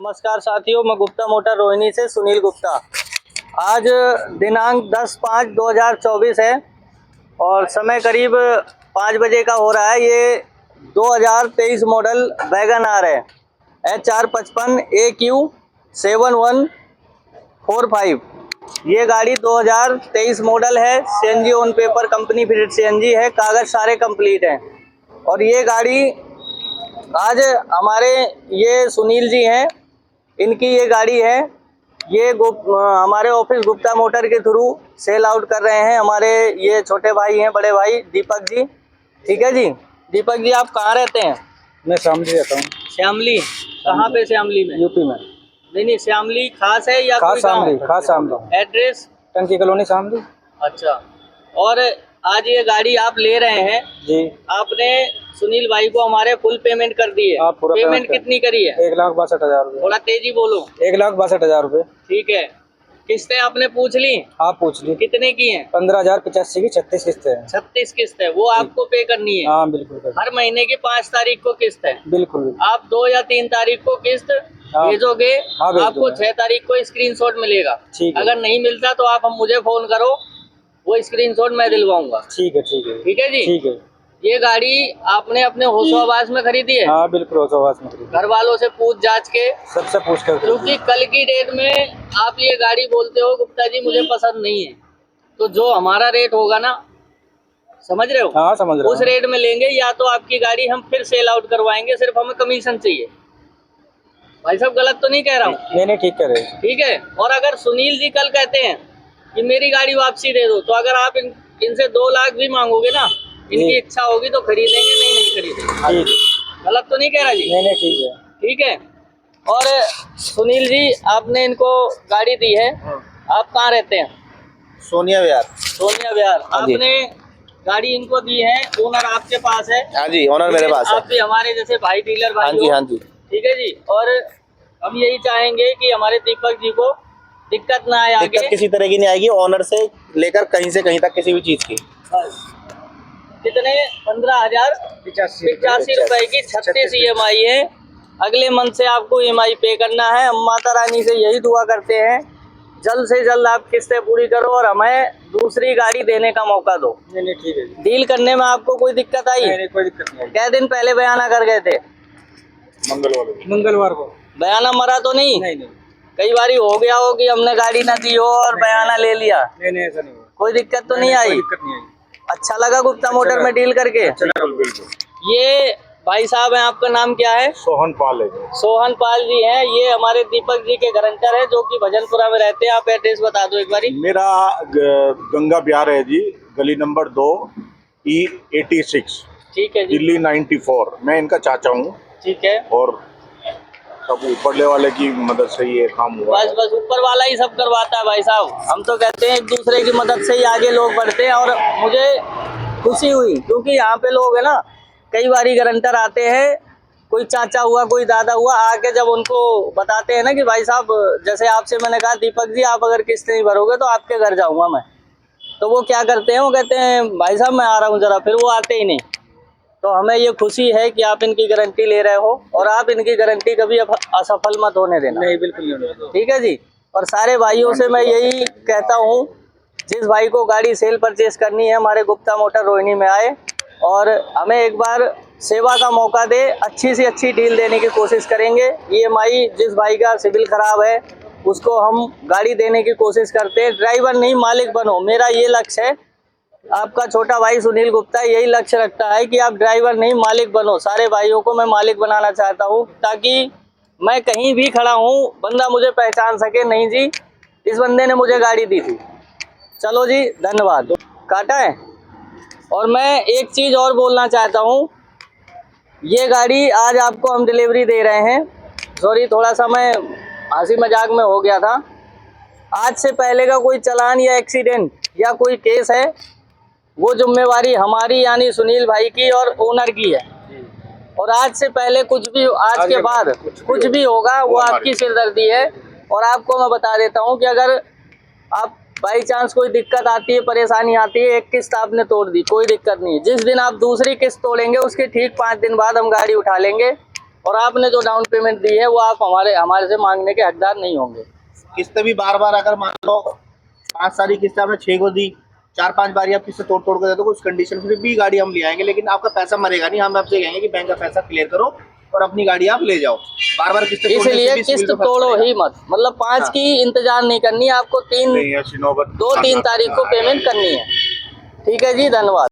नमस्कार साथियों, मैं गुप्ता मोटर रोहिणी से सुनील गुप्ता। आज दिनांक 10/5/2024 है और समय करीब 5 बजे का हो रहा है। ये 2023 मॉडल वैगन आर है, HR55 AQ7145। ये गाड़ी 2023 मॉडल है। CNG on paper company fitted CNG है, कागज सारे कंप्लीट हैं। और ये गाड़ी आज हमारे ये सुनील जी हैं, इनकी ये गाड़ी है। ये हमारे ऑफिस गुप्ता मोटर के थ्रू सेल आउट कर रहे हैं। हमारे ये छोटे भाई हैं, बड़े भाई दीपक जी। ठीक है जी। दीपक जी, आप कहाँ रहते हैं? मैं शामली रहता हूँ। श्यामली? कहाँ पे श्यामली में? यूपी में। नहीं, श्यामली खास है या कोई गाँव? खास शामली। एड्रेस? टंकी कॉलोनी शामली। अच्छा। और आज ये गाड़ी आप ले रहे हैं जी। आपने सुनील भाई को हमारे फुल पेमेंट कर दी है। पेमेंट कितनी करी है? 1,62,000 रुपये। थोड़ा तेजी बोलो। 1,62,000 रुपये। ठीक है। किस्तें आपने पूछ ली? आप पूछ ली। कितने की हैं? 15,085 की 36 किस्तें हैं। 36 किस्त है, वो आपको पे करनी है। हाँ बिल्कुल। हर महीने की 5 तारीख को किस्त है। बिल्कुल। आप 2 या 3 तारीख को किस्त भेजोगे, आपको 6 तारीख को स्क्रीनशॉट मिलेगा। अगर नहीं मिलता तो आप मुझे फोन करो, वो स्क्रीनशॉट मैं दिलवाऊंगा। ठीक है जी। ठीक है। ये गाड़ी आपने अपने होशोआवास में खरीदी है? हाँ बिल्कुल, होशोआवास में खरीदी। घर वालों से पूछ जांच के सबसे पूछ कर, क्योंकि कल की डेट में आप ये गाड़ी बोलते हो गुप्ता जी मुझे पसंद नहीं है, तो जो हमारा रेट होगा ना, समझ रहे हो? हाँ समझ रहा हूँ। उस रेट में लेंगे, या तो आपकी गाड़ी हम फिर सेल आउट करवाएंगे। सिर्फ हमें कमीशन चाहिए। भाई साहब, गलत तो नहीं कह रहा हूँ? नहीं, ठीक कह रहे हैं। ठीक है। और अगर सुनील जी कल कहते हैं कि मेरी गाड़ी वापसी दे दो, तो अगर आप इनसे 2 लाख भी मांगोगे ना, इनकी इच्छा होगी तो खरीदेंगे, नहीं खरीदेंगे। गलत तो नहीं कह रहा जी? नहीं, ठीक है। ठीक है। और सुनील जी, आपने इनको गाड़ी दी है, आप कहाँ रहते हैं? सोनिया विहार। सोनिया विहार। आपने गाड़ी इनको दी है, ओनर आपके पास है? हाँ जी, ओनर मेरे पास है। आप भी हमारे जैसे भाई डीलर भाई? हाँ जी, हाँ जी। ठीक है जी। और हम यही चाहेंगे कि हमारे दीपक जी को दिक्कत ना आए, दिक्कत किसी तरह की नहीं आएगी, ओनर से लेकर कहीं से कहीं तक किसी भी चीज की। कितने? 15,085 रुपए की 36 EMI है। अगले मंथ से आपको EMI पे करना है। हम माता रानी से यही दुआ करते हैं जल्द से जल्द आप किस्तें पूरी करो और हमें दूसरी गाड़ी देने का मौका दो। नहीं, ठीक है। डील करने में आपको कोई दिक्कत आई? नहीं, कोई दिक्कत नहीं। क्या दिन पहले बयाना कर गए थे? मंगलवार को। बयाना मरा तो नहीं? नहीं। कई बारी हो गया हो कि हमने गाड़ी ना दी हो और बयाना ले लिया। नहीं, ऐसा नहीं हुआ। कोई दिक्कत तो नहीं आई? अच्छा लगा गुप्ता मोटर में डील करके? बिल्कुल। ये भाई साहब हैं, आपका नाम क्या है? सोहन पाल है। सोहन पाल जी हैं। ये हमारे दीपक जी के गारंटर है, जो कि भजनपुरा में रहते हैं। आप एड्रेस बता दो एक बारी। मेरा गंगा बिहार है जी, गली नंबर 2 E86। ठीक है जी। दिल्ली 94। मैं इनका चाचा हूँ। ठीक है। और सब ऊपरले वाले की मदद से ये काम हुआ। बस ऊपर वाला ही सब करवाता है भाई साहब। हम तो कहते हैं एक दूसरे की मदद से ही आगे लोग बढ़ते हैं। और मुझे खुशी हुई क्योंकि यहाँ पे लोग है ना, कई बारी गारंटर आते हैं, कोई चाचा हुआ कोई दादा हुआ, आके जब उनको बताते हैं ना कि भाई साहब, जैसे आपसे मैंने कहा दीपक जी आप अगर किस्त नहीं भरोगे तो आपके घर जाऊंगा मैं, तो वो क्या करते हैं, वो कहते हैं भाई साहब मैं आ रहा हूँ जरा, फिर वो आते ही नहीं। तो हमें ये खुशी है कि आप इनकी गारंटी ले रहे हो और आप इनकी गारंटी कभी असफल मत होने देना। नहीं, बिल्कुल नहीं। ठीक है जी। और सारे भाइयों से मैं यही कहता हूँ, जिस भाई को गाड़ी सेल परचेस करनी है हमारे गुप्ता मोटर रोहिणी में आए और हमें एक बार सेवा का मौका दे। अच्छी से अच्छी डील देने की कोशिश करेंगे। EMI जिस भाई का सिविल खराब है उसको हम गाड़ी देने की कोशिश करते हैं। ड्राइवर नहीं मालिक बनो, मेरा ये लक्ष्य है। आपका छोटा भाई सुनील गुप्ता यही लक्ष्य रखता है कि आप ड्राइवर नहीं मालिक बनो। सारे भाइयों को मैं मालिक बनाना चाहता हूँ, ताकि मैं कहीं भी खड़ा हूँ बंदा मुझे पहचान सके, नहीं जी इस बंदे ने मुझे गाड़ी दी थी। चलो जी, धन्यवाद। काटा है। और मैं एक चीज़ और बोलना चाहता हूँ, ये गाड़ी आज आपको हम डिलीवरी दे रहे हैं। सॉरी, थोड़ा सा मैं हंसी मजाक में हो गया था। आज से पहले का कोई चालान या एक्सीडेंट या कोई केस है, वो जिम्मेवारी हमारी यानी सुनील भाई की और ओनर की है। और आज से पहले कुछ भी, आज के बाद कुछ भी होगा वो आपकी सिरदर्दी है। और आपको मैं बता देता हूँ कि अगर आप बाई चांस कोई दिक्कत आती है, परेशानी आती है, एक किस्त आपने तोड़ दी, कोई दिक्कत नहीं है। जिस दिन आप दूसरी किस्त तोड़ेंगे उसके ठीक 5 दिन बाद हम गाड़ी उठा लेंगे और आपने जो डाउन पेमेंट दी है वो आप हमारे से मांगने के हकदार नहीं होंगे। किस्त भी बार बार अगर मान लो 5 सारी किस्त आपने 6 को दी, 4-5 बार आप किस्त तोड़ तोड़ कर दे तो कुछ कंडीशन फिर भी गाड़ी हम ले आएंगे, लेकिन आपका पैसा मरेगा नहीं। हम आपसे कहेंगे कि बैंक का पैसा क्लियर करो और अपनी गाड़ी आप ले जाओ। बार बार किस्त तोड़ने से इसलिए भी सिविल किस्त में फर्क तोड़ो पड़ेगा। ही मत, मतलब 5 हाँ। की इंतजार नहीं करनी, आपको 3 नहीं, ऐसी नौबत 2-3 तारीख को पेमेंट करनी है। ठीक है जी, धन्यवाद।